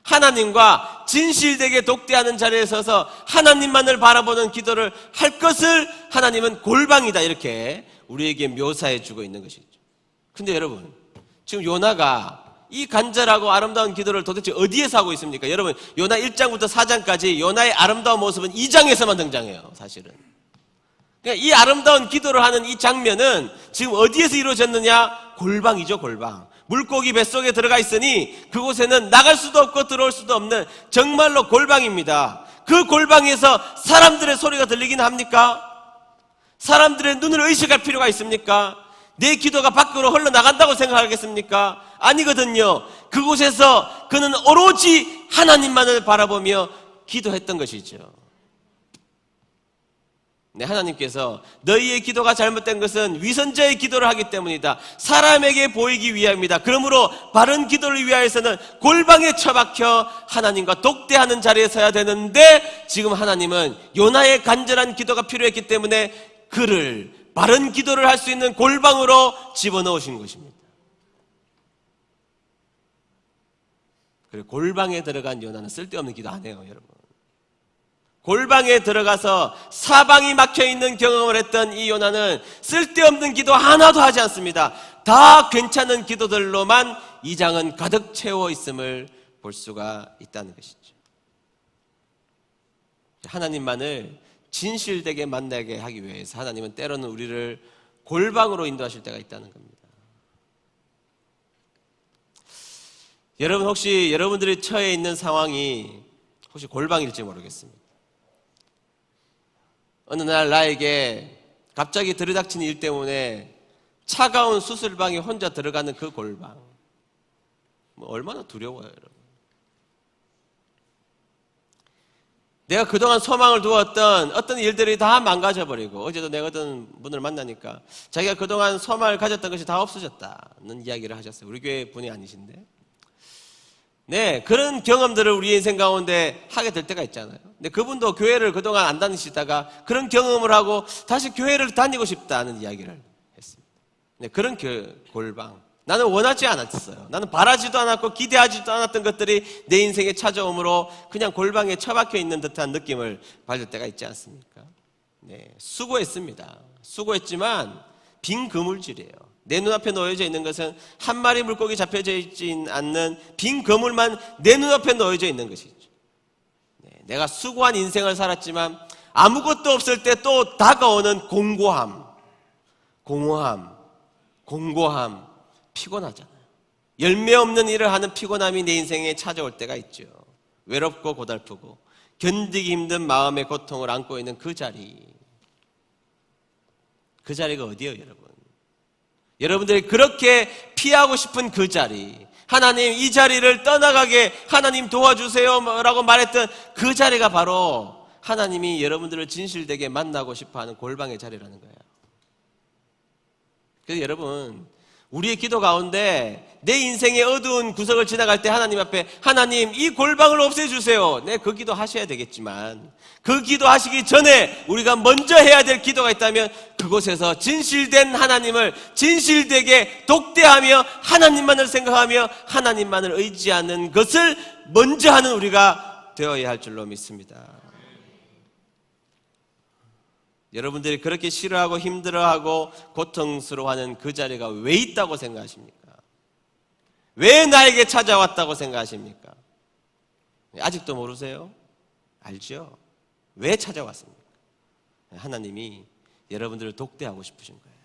하나님과 진실되게 독대하는 자리에 서서 하나님만을 바라보는 기도를 할 것을 하나님은 골방이다, 이렇게 우리에게 묘사해 주고 있는 것이죠. 근데 여러분, 지금 요나가 이 간절하고 아름다운 기도를 도대체 어디에서 하고 있습니까? 여러분, 요나 1장부터 4장까지 요나의 아름다운 모습은 2장에서만 등장해요, 사실은. 그러니까 이 아름다운 기도를 하는 이 장면은 지금 어디에서 이루어졌느냐? 골방이죠, 골방. 물고기 뱃속에 들어가 있으니 그곳에는 나갈 수도 없고 들어올 수도 없는 정말로 골방입니다. 그 골방에서 사람들의 소리가 들리긴 합니까? 사람들의 눈을 의식할 필요가 있습니까? 내 기도가 밖으로 흘러나간다고 생각하겠습니까? 아니거든요. 그곳에서 그는 오로지 하나님만을 바라보며 기도했던 것이죠. 네, 하나님께서 너희의 기도가 잘못된 것은 위선자의 기도를 하기 때문이다. 사람에게 보이기 위함이다. 그러므로 바른 기도를 위하여서는 골방에 처박혀 하나님과 독대하는 자리에 서야 되는데, 지금 하나님은 요나의 간절한 기도가 필요했기 때문에 그를 바른 기도를 할 수 있는 골방으로 집어넣으신 것입니다. 그리고 골방에 들어간 요나는 쓸데없는 기도 안 해요, 여러분. 골방에 들어가서 사방이 막혀있는 경험을 했던 이 요나는 쓸데없는 기도 하나도 하지 않습니다. 다 괜찮은 기도들로만 이 장은 가득 채워 있음을 볼 수가 있다는 것이죠. 하나님만을 진실되게 만나게 하기 위해서 하나님은 때로는 우리를 골방으로 인도하실 때가 있다는 겁니다. 여러분, 혹시 여러분들이 처해 있는 상황이 혹시 골방일지 모르겠습니다. 어느 날 나에게 갑자기 들이닥친 일 때문에 차가운 수술방에 혼자 들어가는 그 골방, 얼마나 두려워요, 여러분. 내가 그동안 소망을 두었던 어떤 일들이 다 망가져버리고, 어제도 내가 어떤 분을 만나니까 자기가 그동안 소망을 가졌던 것이 다 없어졌다는 이야기를 하셨어요. 우리 교회 분이 아니신데. 네, 그런 경험들을 우리 인생 가운데 하게 될 때가 있잖아요. 근데 그분도 교회를 그동안 안 다니시다가 그런 경험을 하고 다시 교회를 다니고 싶다는 이야기를 했습니다. 네, 그런 골방. 나는 원하지 않았어요. 나는 바라지도 않았고 기대하지도 않았던 것들이 내 인생에 찾아오므로 그냥 골방에 처박혀 있는 듯한 느낌을 받을 때가 있지 않습니까? 네, 수고했습니다. 수고했지만 빈 그물질이에요. 내 눈앞에 놓여져 있는 것은 한 마리 물고기 잡혀져 있진 않는 빈 그물만 내 눈앞에 놓여져 있는 것이죠. 네, 내가 수고한 인생을 살았지만 아무것도 없을 때 또 다가오는 공고함, 공고함, 피곤하잖아요. 열매 없는 일을 하는 피곤함이 내 인생에 찾아올 때가 있죠. 외롭고 고달프고 견디기 힘든 마음의 고통을 안고 있는 그 자리가 어디예요, 여러분? 여러분들이 그렇게 피하고 싶은 그 자리, 하나님 이 자리를 떠나가게 하나님 도와주세요 라고 말했던 그 자리가 바로 하나님이 여러분들을 진실되게 만나고 싶어하는 골방의 자리라는 거예요. 그래서 여러분, 우리의 기도 가운데 내 인생의 어두운 구석을 지나갈 때 하나님 앞에 하나님 이 골방을 없애주세요. 네, 그 기도 하셔야 되겠지만 그 기도 하시기 전에 우리가 먼저 해야 될 기도가 있다면 그곳에서 진실된 하나님을 진실되게 독대하며 하나님만을 생각하며 하나님만을 의지하는 것을 먼저 하는 우리가 되어야 할 줄로 믿습니다. 여러분들이 그렇게 싫어하고 힘들어하고 고통스러워하는 그 자리가 왜 있다고 생각하십니까? 왜 나에게 찾아왔다고 생각하십니까? 아직도 모르세요? 알죠? 왜 찾아왔습니까? 하나님이 여러분들을 독대하고 싶으신 거예요.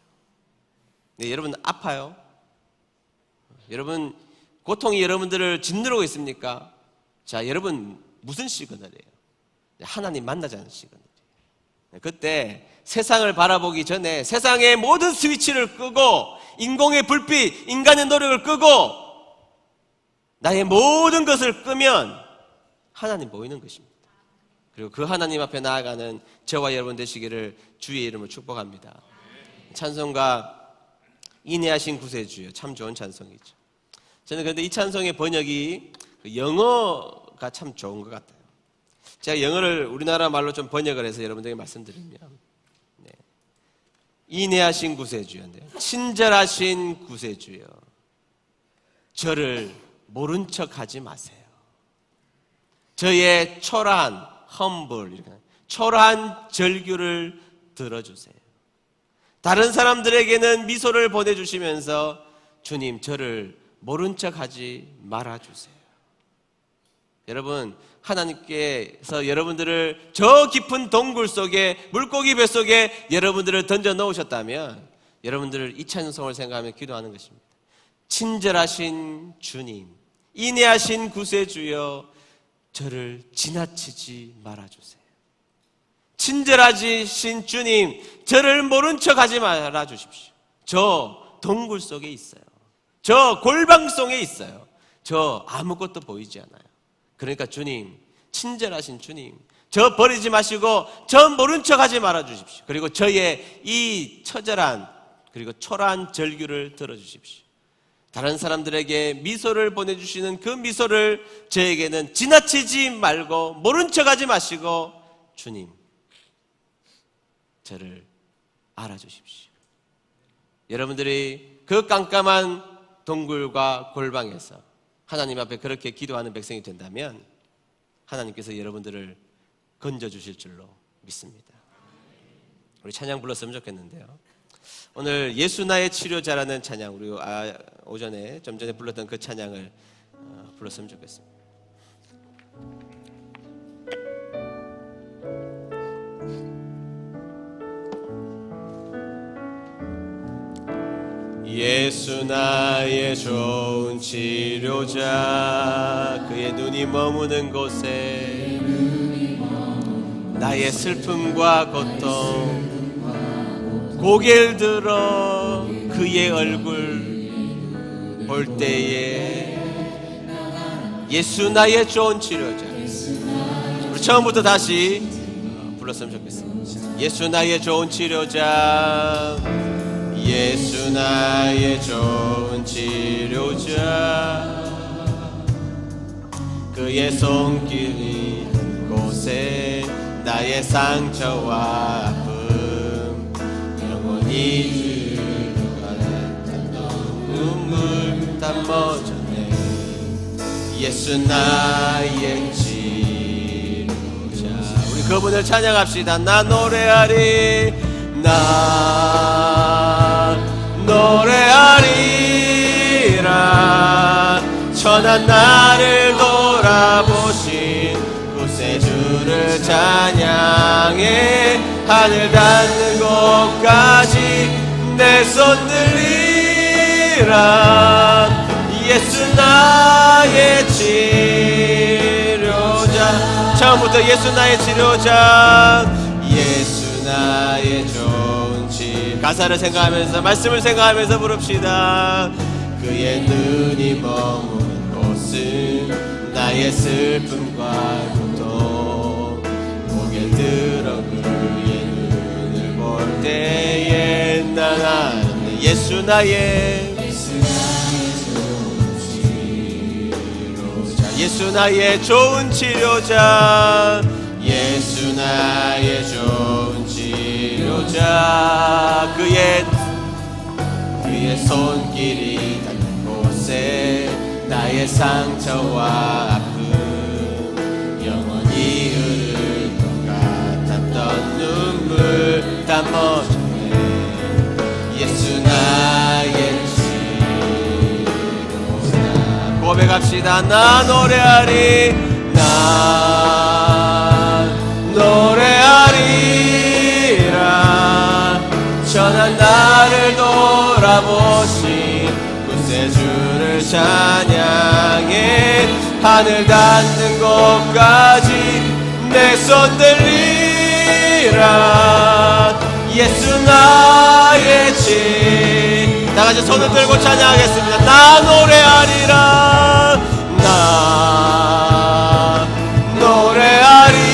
네, 여러분 아파요? 여러분 고통이 여러분들을 짓누르고 있습니까? 자, 여러분 무슨 시그널이에요? 하나님 만나자는 시그널. 그때 세상을 바라보기 전에 세상의 모든 스위치를 끄고 인공의 불빛, 인간의 노력을 끄고 나의 모든 것을 끄면 하나님 보이는 것입니다. 그리고 그 하나님 앞에 나아가는 저와 여러분 되시기를 주의 이름으로 축복합니다. 찬송가 인내하신 구세주여, 참 좋은 찬송이죠. 저는 그런데 이 찬송의 번역이 영어가 참 좋은 것 같아요. 제가 영어를 우리나라 말로 좀 번역을 해서 여러분들에게 말씀드리면, 네, 인내하신 구세주여, 친절하신 구세주여, 저를 모른 척하지 마세요. 저의 초라한 초라한 절규를 들어주세요. 다른 사람들에게는 미소를 보내주시면서 주님, 저를 모른 척하지 말아주세요. 여러분, 하나님께서 여러분들을 저 깊은 동굴 속에, 물고기 뱃속에 여러분들을 던져 넣으셨다면 여러분들을 이 찬송을 생각하며 기도하는 것입니다. 친절하신 주님, 인애하신 구세주여, 저를 지나치지 말아주세요. 친절하신 주님, 저를 모른 척하지 말아주십시오. 저 동굴 속에 있어요. 저 골방 속에 있어요. 저 아무것도 보이지 않아요. 그러니까 주님, 친절하신 주님, 저 버리지 마시고 저 모른 척하지 말아주십시오. 그리고 저의 이 처절한 그리고 초라한 절규를 들어주십시오. 다른 사람들에게 미소를 보내주시는 그 미소를 저에게는 지나치지 말고 모른 척하지 마시고 주님, 저를 알아주십시오. 여러분들이 그 깜깜한 동굴과 골방에서 하나님 앞에 그렇게 기도하는 백성이 된다면 하나님께서 여러분들을 건져주실 줄로 믿습니다. 우리 찬양 불렀으면 좋겠는데요. 오늘 예수 나의 치료자라는 찬양, 우리 오전에 좀 전에 불렀던 그 찬양을 불렀으면 좋겠습니다. 예수 나의 좋은 치료자, 그의 눈이 머무는 곳에 나의 슬픔과 고통 고개를 들어 그의 얼굴 볼 때에 예수 나의 좋은 치료자. 우리 처음부터 다시 불렀으면 좋겠습니다. 예수 나의 좋은 치료자, 예수 나의 좋은 치료자, 그의 손길이 곳에 나의 상처와 아픔 영원히 들어가는 눈물 담아줬네. 예수 나의 치료자. 우리 그분을 찬양합시다. 나 노래하리, 나 노래하리라. 천한 나를 돌아보신 구세주를 찬양해. 하늘 닿는 곳까지 내 손 들리라. 예수 나의 치료자. 처음부터 예수 나의 치료자, 예수 나의 좋은 치료자. 가사를 생각하면서 말씀을 생각하면서 부릅시다. 그의 눈이 머무는 곳은 나의 슬픔과 고통 고개 들어 그의 눈을 볼 때에 난 아는데 예수 나의 예수 나의 좋은 치료자, 예수 나의 좋은 치료자. 그의 손길이 닿는 곳에 나의 상처와 아픔 영원히 흐를 것 같았던 눈물 담아줬네. 예수 나의 고백합시다. 나 노래하리, 나 노래하리라. 천한 나를 돌아보신 구세주를 찬양해. 하늘 닿는 곳까지 내 손 들리라. 예수 나의 다같이 손을 들고 찬양하겠습니다. 나 노래하리라, 나 노래하리라.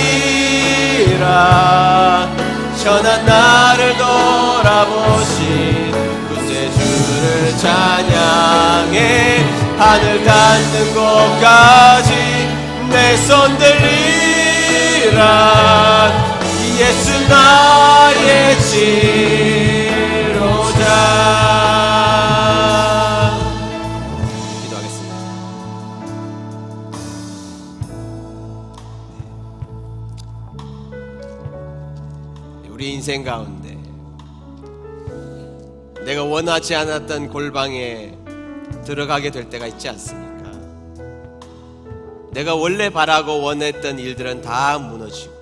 천한 나를 돌아보신 구세주를 찬양해. 하늘 닿는 곳까지 내 손 들리라. 예수 나의 치료자. 우리 인생 가운데 내가 원하지 않았던 골방에 들어가게 될 때가 있지 않습니까? 내가 원래 바라고 원했던 일들은 다 무너지고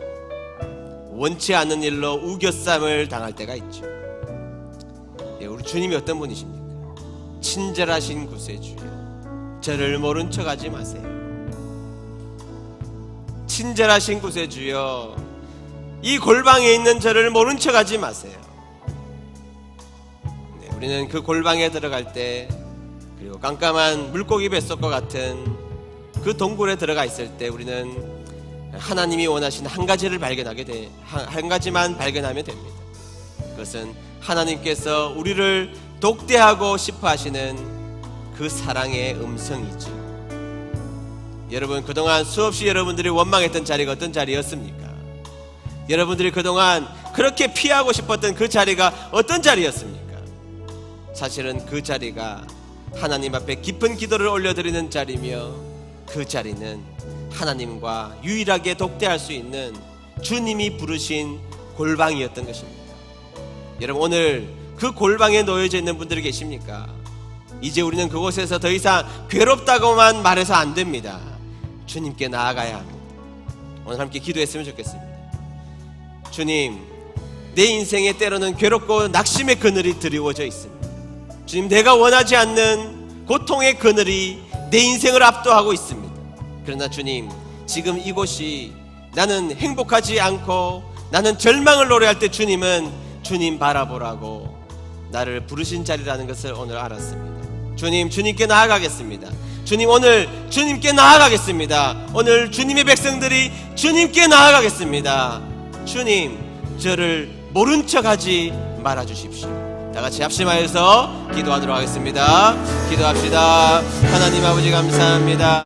원치 않는 일로 우겨쌈을 당할 때가 있죠. 우리 주님이 어떤 분이십니까? 친절하신 구세주여, 저를 모른 척하지 마세요. 친절하신 구세주여, 이 골방에 있는 저를 모른 척하지 마세요. 네, 우리는 그 골방에 들어갈 때, 그리고 깜깜한 물고기 뱃속과 같은 그 동굴에 들어가 있을 때 우리는 하나님이 원하시는 한 가지만 발견하면 됩니다. 그것은 하나님께서 우리를 독대하고 싶어 하시는 그 사랑의 음성이죠. 여러분, 그동안 수없이 여러분들이 원망했던 자리가 어떤 자리였습니까? 여러분들이 그동안 그렇게 피하고 싶었던 그 자리가 어떤 자리였습니까? 사실은 그 자리가 하나님 앞에 깊은 기도를 올려드리는 자리며, 그 자리는 하나님과 유일하게 독대할 수 있는 주님이 부르신 골방이었던 것입니다. 여러분, 오늘 그 골방에 놓여져 있는 분들이 계십니까? 이제 우리는 그곳에서 더 이상 괴롭다고만 말해서 안 됩니다. 주님께 나아가야 합니다. 오늘 함께 기도했으면 좋겠습니다. 주님, 내 인생에 때로는 괴롭고 낙심의 그늘이 드리워져 있습니다. 주님, 내가 원하지 않는 고통의 그늘이 내 인생을 압도하고 있습니다. 그러나 주님, 지금 이곳이 나는 행복하지 않고 나는 절망을 노래할 때 주님은 주님 바라보라고 나를 부르신 자리라는 것을 오늘 알았습니다. 주님, 주님께 나아가겠습니다. 주님, 오늘 주님께 나아가겠습니다. 오늘 주님의 백성들이 주님께 나아가겠습니다. 주님, 저를 모른 척하지 말아주십시오. 다 같이 합심하여서 기도하도록 하겠습니다. 기도합시다. 하나님 아버지, 감사합니다.